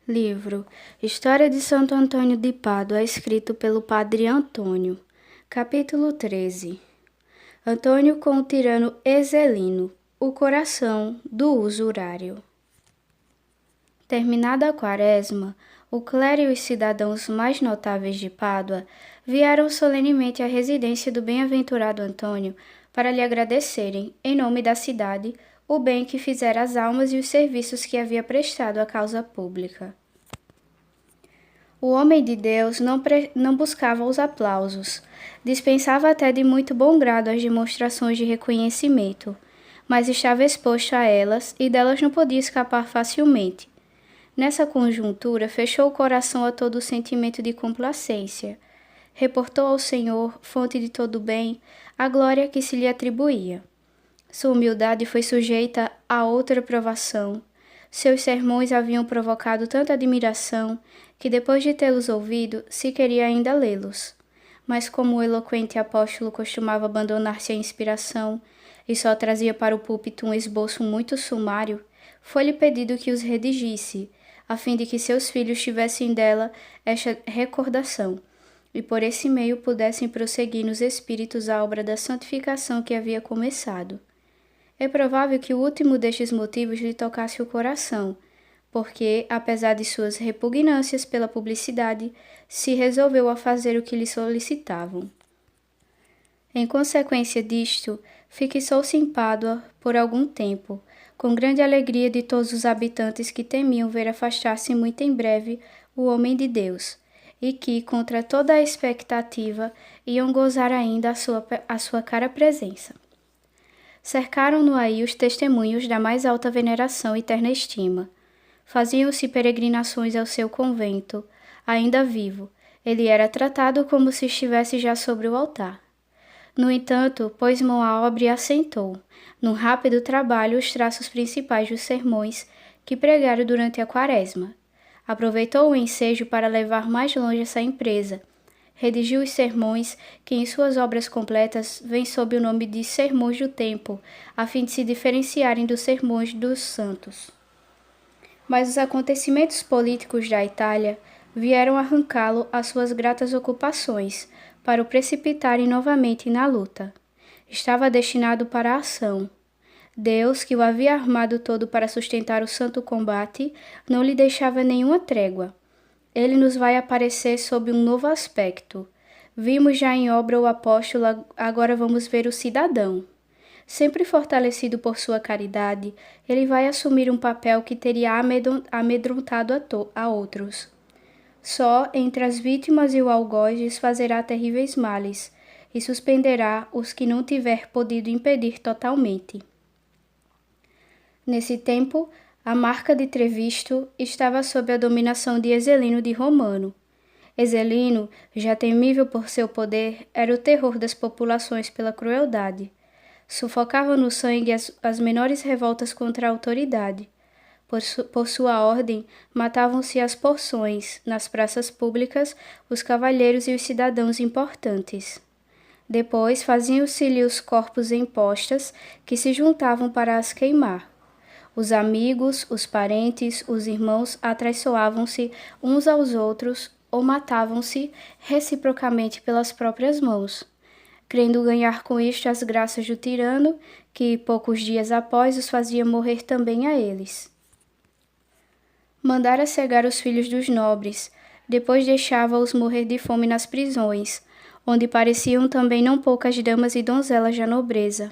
Livro História de Santo Antônio de Pádua, escrito pelo Padre Antônio. Capítulo 13. Antônio com o tirano Ezelino, o coração do usurário. Terminada a quaresma, o clero e os cidadãos mais notáveis de Pádua vieram solenemente à residência do bem-aventurado Antônio para lhe agradecerem, em nome da cidade, o bem que fizera às almas e os serviços que havia prestado à causa pública. O homem de Deus não buscava os aplausos, dispensava até de muito bom grado as demonstrações de reconhecimento, mas estava exposto a elas e delas não podia escapar facilmente. Nessa conjuntura, fechou o coração a todo o sentimento de complacência. Reportou ao Senhor, fonte de todo bem, a glória que se lhe atribuía. Sua humildade foi sujeita a outra provação. Seus sermões haviam provocado tanta admiração que, depois de tê-los ouvido, se queria ainda lê-los. Mas como o eloquente apóstolo costumava abandonar-se à inspiração e só trazia para o púlpito um esboço muito sumário, foi-lhe pedido que os redigisse, a fim de que seus filhos tivessem dela esta recordação, e por esse meio pudessem prosseguir nos espíritos a obra da santificação que havia começado. É provável que o último destes motivos lhe tocasse o coração, porque, apesar de suas repugnâncias pela publicidade, se resolveu a fazer o que lhe solicitavam. Em consequência disto, fixou-se em Pádua por algum tempo, com grande alegria de todos os habitantes que temiam ver afastar-se muito em breve o homem de Deus, e que, contra toda a expectativa, iam gozar ainda a sua cara presença. Cercaram-no aí os testemunhos da mais alta veneração e terna estima. Faziam-se peregrinações ao seu convento. Ainda vivo, ele era tratado como se estivesse já sobre o altar. No entanto, pôs mão à obra e assentou, num rápido trabalho, os traços principais dos sermões que pregaram durante a quaresma. Aproveitou o ensejo para levar mais longe essa empresa. Redigiu os sermões que em suas obras completas vêm sob o nome de Sermões do Tempo, a fim de se diferenciarem dos Sermões dos Santos. Mas os acontecimentos políticos da Itália vieram arrancá-lo às suas gratas ocupações, para o precipitarem novamente na luta. Estava destinado para a ação. Deus, que o havia armado todo para sustentar o santo combate, não lhe deixava nenhuma trégua. Ele nos vai aparecer sob um novo aspecto. Vimos já em obra o apóstolo, agora vamos ver o cidadão. Sempre fortalecido por sua caridade, ele vai assumir um papel que teria amedrontado a outros. Só entre as vítimas e o algoz desfazerá terríveis males, e suspenderá os que não tiver podido impedir totalmente. Nesse tempo, a marca de Trevisto estava sob a dominação de Ezelino de Romano. Ezelino, já temível por seu poder, era o terror das populações pela crueldade. Sufocava no sangue as menores revoltas contra a autoridade. Por sua ordem, matavam-se às porções, nas praças públicas, os cavalheiros e os cidadãos importantes. Depois faziam-se-lhe os corpos em postas, que se juntavam para as queimar. Os amigos, os parentes, os irmãos atraiçoavam-se uns aos outros ou matavam-se reciprocamente pelas próprias mãos, crendo ganhar com isto as graças do tirano, que poucos dias após os fazia morrer também a eles. Mandara cegar os filhos dos nobres, depois deixava-os morrer de fome nas prisões, onde pareciam também não poucas damas e donzelas da nobreza.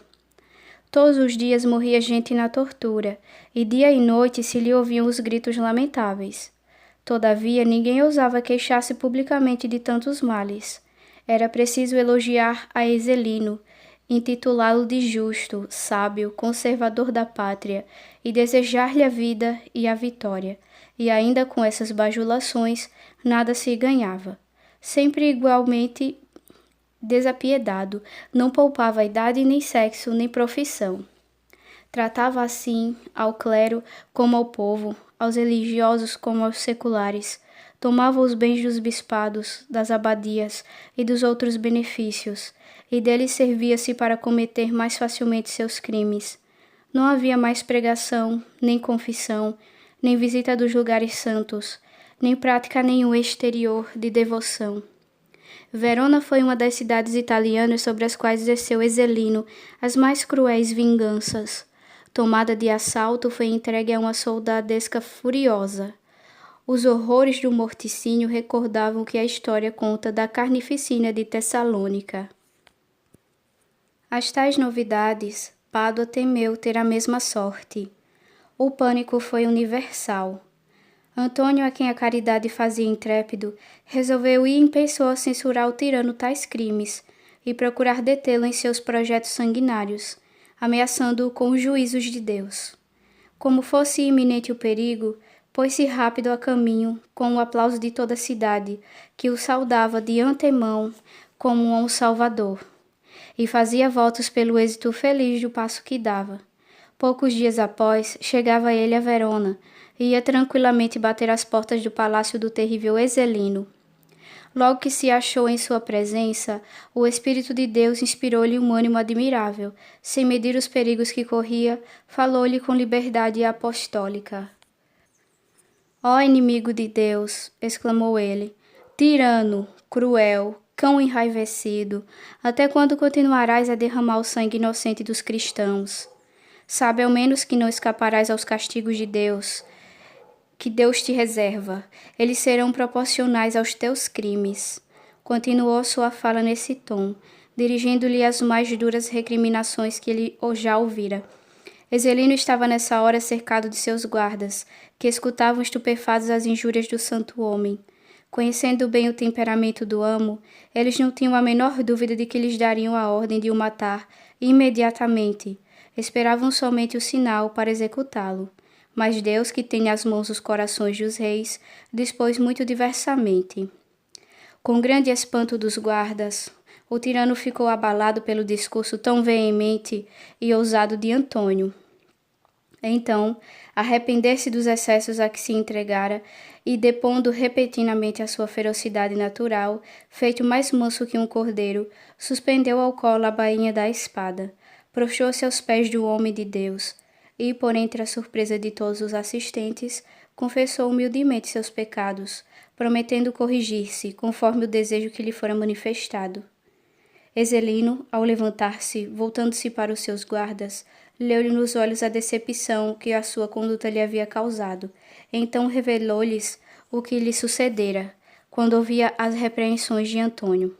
Todos os dias morria gente na tortura, e dia e noite se lhe ouviam os gritos lamentáveis. Todavia, ninguém ousava queixar-se publicamente de tantos males. Era preciso elogiar a Ezelino, intitulá-lo de justo, sábio, conservador da pátria, e desejar-lhe a vida e a vitória. E ainda com essas bajulações, nada se ganhava. Sempre igualmente desapiedado, não poupava idade, nem sexo, nem profissão. Tratava assim ao clero como ao povo, aos religiosos como aos seculares. Tomava os bens dos bispados, das abadias e dos outros benefícios, e deles servia-se para cometer mais facilmente seus crimes. Não havia mais pregação, nem confissão, nem visita dos lugares santos, nem prática nenhum exterior de devoção. Verona foi uma das cidades italianas sobre as quais exerceu Ezelino as mais cruéis vinganças. Tomada de assalto, foi entregue a uma soldadesca furiosa. Os horrores do morticínio recordavam o que a história conta da carnificina de Tessalônica. Às tais novidades, Pádua temeu ter a mesma sorte. O pânico foi universal. Antônio, a quem a caridade fazia intrépido, resolveu ir em pessoa censurar ao tirano tais crimes e procurar detê-lo em seus projetos sanguinários, ameaçando-o com os juízos de Deus. Como fosse iminente o perigo, pôs-se rápido a caminho, com o aplauso de toda a cidade, que o saudava de antemão como um salvador, e fazia votos pelo êxito feliz do passo que dava. Poucos dias após, chegava ele a Verona, e ia tranquilamente bater às portas do palácio do terrível Ezelino. Logo que se achou em sua presença, o Espírito de Deus inspirou-lhe um ânimo admirável. Sem medir os perigos que corria, falou-lhe com liberdade apostólica. Ó inimigo de Deus, exclamou ele, tirano, cruel, cão enraivecido, até quando continuarás a derramar o sangue inocente dos cristãos? Sabe ao menos que não escaparás aos castigos de Deus, que Deus te reserva. Eles serão proporcionais aos teus crimes. Continuou sua fala nesse tom, dirigindo-lhe as mais duras recriminações que ele já ouvira. Ezelino estava nessa hora cercado de seus guardas, que escutavam estupefatos as injúrias do santo homem. Conhecendo bem o temperamento do amo, eles não tinham a menor dúvida de que lhes dariam a ordem de o matar imediatamente. Esperavam somente o sinal para executá-lo. Mas Deus, que tem nas mãos os corações dos reis, dispôs muito diversamente. Com grande espanto dos guardas, o tirano ficou abalado pelo discurso tão veemente e ousado de Antônio. Então, arrepender-se dos excessos a que se entregara e, depondo repentinamente a sua ferocidade natural, feito mais manso que um cordeiro, suspendeu ao colo a bainha da espada, prostrou-se aos pés do homem de Deus, e, por entre a surpresa de todos os assistentes, confessou humildemente seus pecados, prometendo corrigir-se, conforme o desejo que lhe fora manifestado. Ezelino, ao levantar-se, voltando-se para os seus guardas, leu-lhe nos olhos a decepção que a sua conduta lhe havia causado. Então revelou-lhes o que lhe sucedera, quando ouvia as repreensões de Antônio.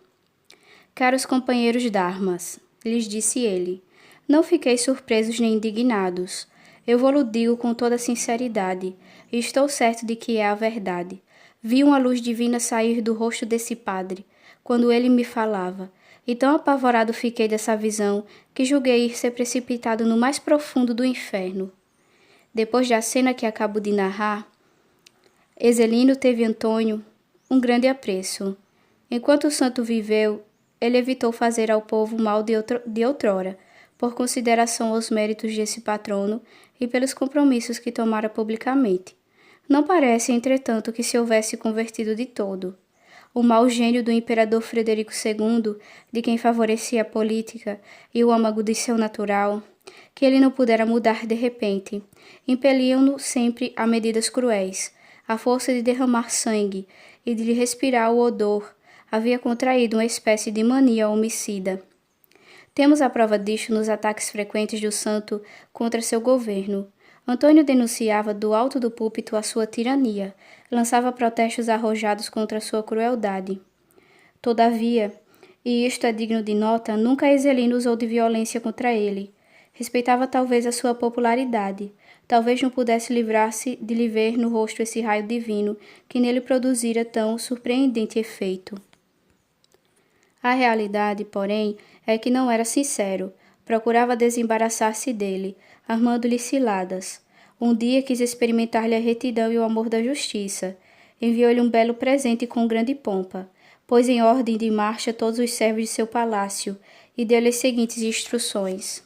Caros companheiros d'armas, lhes disse ele, não fiqueis surpresos nem indignados. Eu vou-lo digo com toda sinceridade, e estou certo de que é a verdade. Vi uma luz divina sair do rosto desse padre, quando ele me falava, e tão apavorado fiquei dessa visão, que julguei ir ser precipitado no mais profundo do inferno. Depois da cena que acabo de narrar, Ezelino teve Antônio um grande apreço. Enquanto o santo viveu, ele evitou fazer ao povo mal de outrora, por consideração aos méritos desse patrono e pelos compromissos que tomara publicamente. Não parece, entretanto, que se houvesse convertido de todo. O mau gênio do imperador Frederico II, de quem favorecia a política, e o âmago de seu natural, que ele não pudera mudar de repente, impeliam-no sempre a medidas cruéis. A força de derramar sangue e de lhe respirar o odor havia contraído uma espécie de mania homicida. Temos a prova disto nos ataques frequentes do santo contra seu governo. Antônio denunciava do alto do púlpito a sua tirania, lançava protestos arrojados contra sua crueldade. Todavia, e isto é digno de nota, nunca Ezelino usou de violência contra ele. Respeitava talvez a sua popularidade, talvez não pudesse livrar-se de lhe ver no rosto esse raio divino que nele produzira tão surpreendente efeito. A realidade, porém, é que não era sincero, procurava desembaraçar-se dele, armando-lhe ciladas. Um dia quis experimentar-lhe a retidão e o amor da justiça. Enviou-lhe um belo presente com grande pompa, pôs em ordem de marcha todos os servos de seu palácio e deu-lhe as seguintes instruções.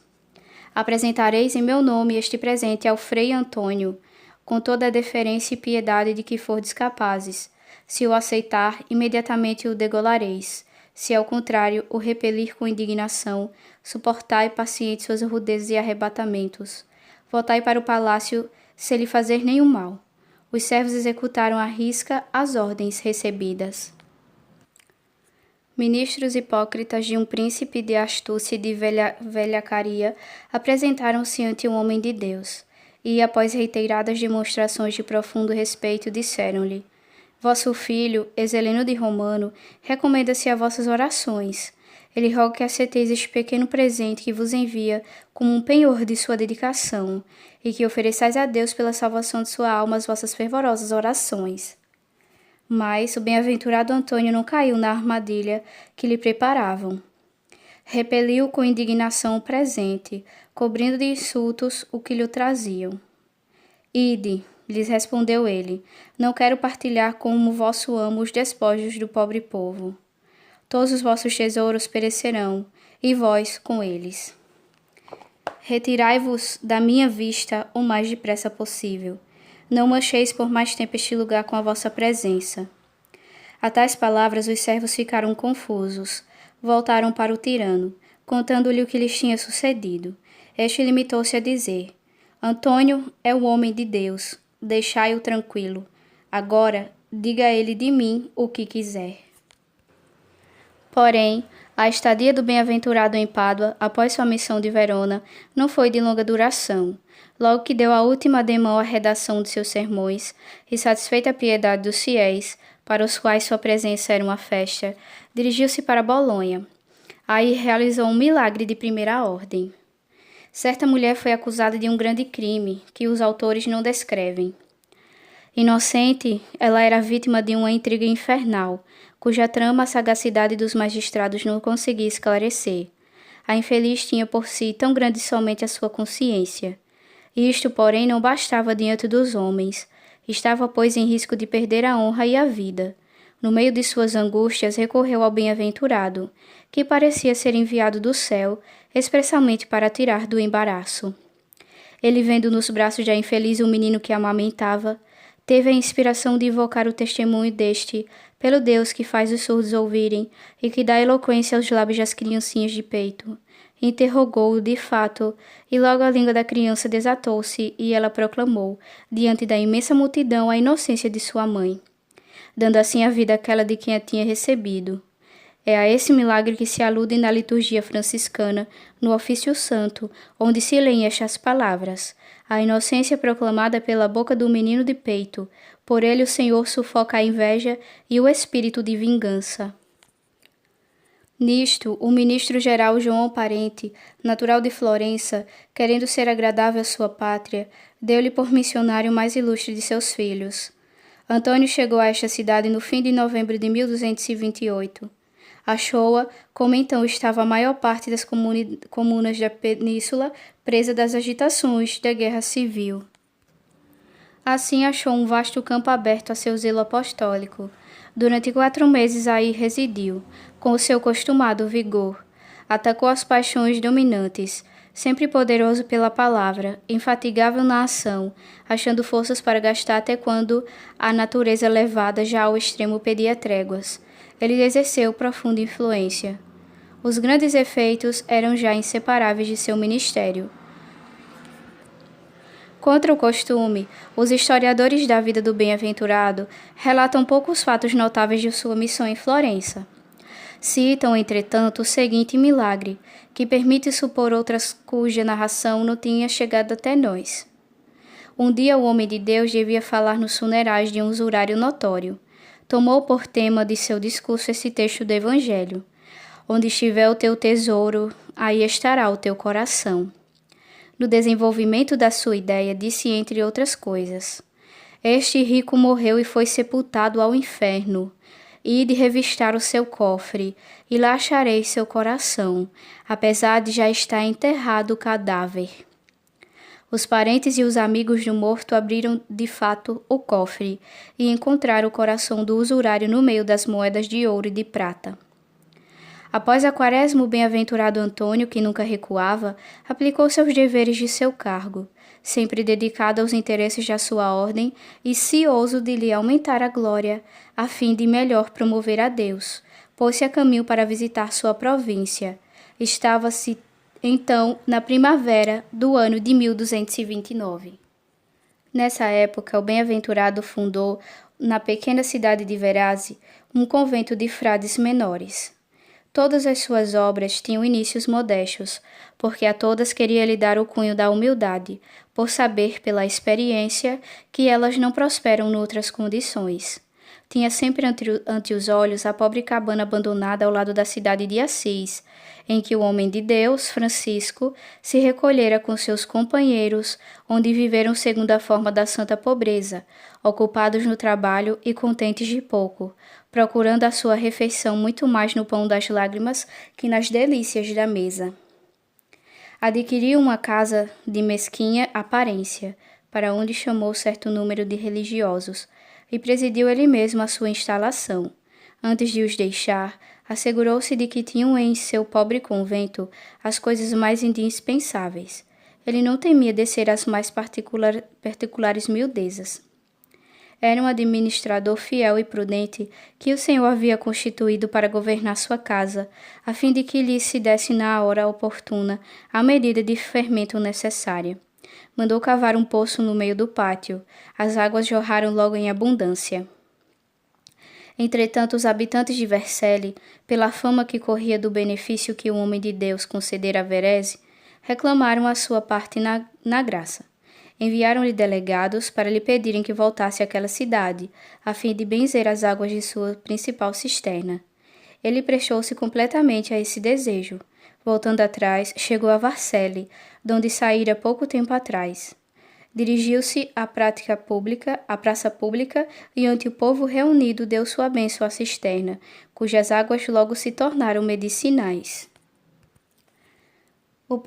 Apresentareis em meu nome este presente ao Frei Antônio, com toda a deferência e piedade de que fordes capazes. Se o aceitar, imediatamente o degolareis. Se, ao contrário, o repelir com indignação, suportai paciente suas rudezas e arrebatamentos. Voltai para o palácio sem lhe fazer nenhum mal. Os servos executaram à risca as ordens recebidas. Ministros hipócritas de um príncipe de astúcia e de velhacaria apresentaram-se ante um homem de Deus, e, após reiteradas demonstrações de profundo respeito, disseram-lhe: Vosso filho, Exeleno de Romano, recomenda-se a vossas orações. Ele roga que aceiteis este pequeno presente que vos envia como um penhor de sua dedicação, e que ofereçais a Deus pela salvação de sua alma as vossas fervorosas orações. Mas o bem-aventurado Antônio não caiu na armadilha que lhe preparavam. Repeliu com indignação o presente, cobrindo de insultos o que lhe traziam. Ide, lhes respondeu ele, não quero partilhar como vosso amo os despojos do pobre povo. Todos os vossos tesouros perecerão, e vós com eles. Retirai-vos da minha vista o mais depressa possível. Não mancheis por mais tempo este lugar com a vossa presença. A tais palavras os servos ficaram confusos. Voltaram para o tirano, contando-lhe o que lhes tinha sucedido. Este limitou-se a dizer: Antônio é o homem de Deus, deixai-o tranquilo. Agora, diga ele de mim o que quiser. Porém, a estadia do bem-aventurado em Pádua, após sua missão de Verona, não foi de longa duração. Logo que deu a última ademão à redação de seus sermões, e satisfeita a piedade dos fiéis, para os quais sua presença era uma festa, dirigiu-se para Bolonha. Aí realizou um milagre de primeira ordem. Certa mulher foi acusada de um grande crime, que os autores não descrevem. Inocente, ela era vítima de uma intriga infernal, cuja trama a sagacidade dos magistrados não conseguia esclarecer. A infeliz tinha por si tão grande somente a sua consciência. Isto, porém, não bastava diante dos homens. Estava, pois, em risco de perder a honra e a vida. No meio de suas angústias, recorreu ao bem-aventurado, que parecia ser enviado do céu, expressamente para tirar do embaraço. Ele, vendo nos braços da infeliz o menino que amamentava, teve a inspiração de invocar o testemunho deste, pelo Deus que faz os surdos ouvirem e que dá eloquência aos lábios das criancinhas de peito. Interrogou-o de fato, e logo a língua da criança desatou-se e ela proclamou, diante da imensa multidão, a inocência de sua mãe, dando assim a vida àquela de quem a tinha recebido. É a esse milagre que se alude na liturgia franciscana, no ofício santo, onde se leem estas palavras: a inocência proclamada pela boca do menino de peito, por ele o Senhor sufoca a inveja e o espírito de vingança. Nisto, o ministro-geral João Parente, natural de Florença, querendo ser agradável à sua pátria, deu-lhe por missionário o mais ilustre de seus filhos. Antônio chegou a esta cidade no fim de novembro de 1228. Achou-a, como então estava a maior parte das comunas da península, presa das agitações da guerra civil. Assim achou um vasto campo aberto a seu zelo apostólico. Durante 4 meses aí residiu, com o seu costumado vigor. Atacou as paixões dominantes, sempre poderoso pela palavra, infatigável na ação, achando forças para gastar até quando a natureza levada já ao extremo pedia tréguas. Ele exerceu profunda influência. Os grandes efeitos eram já inseparáveis de seu ministério. Contra o costume, os historiadores da vida do bem-aventurado relatam poucos fatos notáveis de sua missão em Florença. Citam, entretanto, o seguinte milagre, que permite supor outras cuja narração não tinha chegado até nós. Um dia o homem de Deus devia falar nos funerais de um usurário notório. Tomou por tema de seu discurso esse texto do Evangelho: onde estiver o teu tesouro, aí estará o teu coração. No desenvolvimento da sua ideia, disse entre outras coisas: este rico morreu e foi sepultado ao inferno. Ide revistar o seu cofre, e lá achareis seu coração, apesar de já estar enterrado o cadáver. Os parentes e os amigos do morto abriram de fato o cofre e encontraram o coração do usurário no meio das moedas de ouro e de prata. Após a quaresma, o bem-aventurado Antônio, que nunca recuava, aplicou-se aos deveres de seu cargo, sempre dedicado aos interesses da sua ordem e cioso de lhe aumentar a glória, a fim de melhor promover a Deus. Pôs-se a caminho para visitar sua província. Estava-se, então, na primavera do ano de 1229. Nessa época, o bem-aventurado fundou, na pequena cidade de Verase, um convento de frades menores. Todas as suas obras tinham inícios modestos, porque a todas queria lhe dar o cunho da humildade, por saber pela experiência que elas não prosperam noutras condições. Tinha sempre ante os olhos a pobre cabana abandonada ao lado da cidade de Assis, em que o homem de Deus, Francisco, se recolhera com seus companheiros, onde viveram segundo a forma da santa pobreza, ocupados no trabalho e contentes de pouco, procurando a sua refeição muito mais no pão das lágrimas que nas delícias da mesa. Adquiriu uma casa de mesquinha aparência, para onde chamou certo número de religiosos, e presidiu ele mesmo a sua instalação. Antes de os deixar, assegurou-se de que tinham em seu pobre convento as coisas mais indispensáveis. Ele não temia descer às mais particulares miudezas. Era um administrador fiel e prudente que o Senhor havia constituído para governar sua casa, a fim de que lhe se desse na hora oportuna a medida de fermento necessária. Mandou cavar um poço no meio do pátio. As águas jorraram logo em abundância. Entretanto, os habitantes de Vercelli, pela fama que corria do benefício que o homem de Deus concedera a Verese, reclamaram a sua parte na graça. Enviaram-lhe delegados para lhe pedirem que voltasse àquela cidade, a fim de benzer as águas de sua principal cisterna. Ele prestou-se completamente a esse desejo. Voltando atrás, chegou a Vercelli, donde saíra pouco tempo atrás. Dirigiu-se à praça pública, e ante o povo reunido deu sua bênção à cisterna, cujas águas logo se tornaram medicinais. O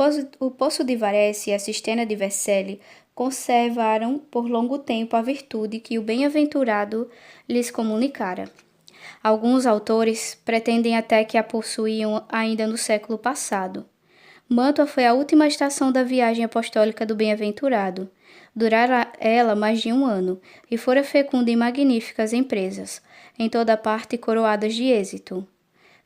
poço de Varese e a cisterna de Vercelli conservaram por longo tempo a virtude que o bem-aventurado lhes comunicara. Alguns autores pretendem até que a possuíam ainda no século passado. Mantua foi a última estação da viagem apostólica do bem-aventurado. Durara ela mais de 1 ano, e fora fecunda em magníficas empresas, em toda parte coroadas de êxito.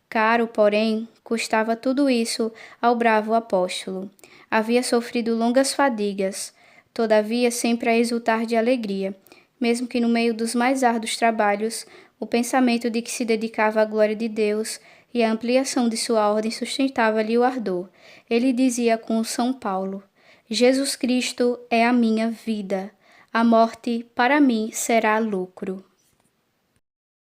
Caro, porém, custava tudo isso ao bravo apóstolo. Havia sofrido longas fadigas, todavia sempre a exultar de alegria, mesmo que no meio dos mais árduos trabalhos, o pensamento de que se dedicava à glória de Deus e a ampliação de sua ordem sustentava-lhe o ardor. Ele dizia com São Paulo: Jesus Cristo é a minha vida, a morte para mim será lucro.